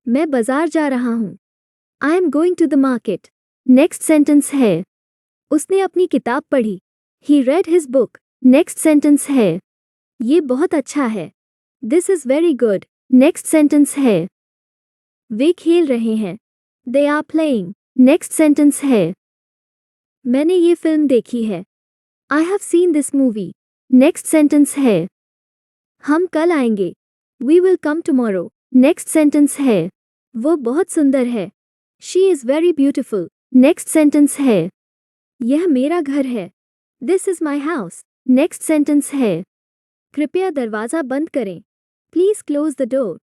मैं बाजार जा रहा हूँ। I am going to the market. Next sentence है उसने अपनी किताब पढ़ी। He read his book. Next sentence है ये बहुत अच्छा है। This is very good. Next sentence है वे खेल रहे हैं। They are playing. Next sentence है मैंने ये फिल्म देखी है। I have seen this movie. Next sentence है हम कल आएंगे। We will come tomorrow. Next sentence है वो बहुत सुंदर है। She is very beautiful. Next sentence है यह मेरा घर है। This is my house. Next sentence है कृपया दरवाज़ा बंद करें। Please close the door.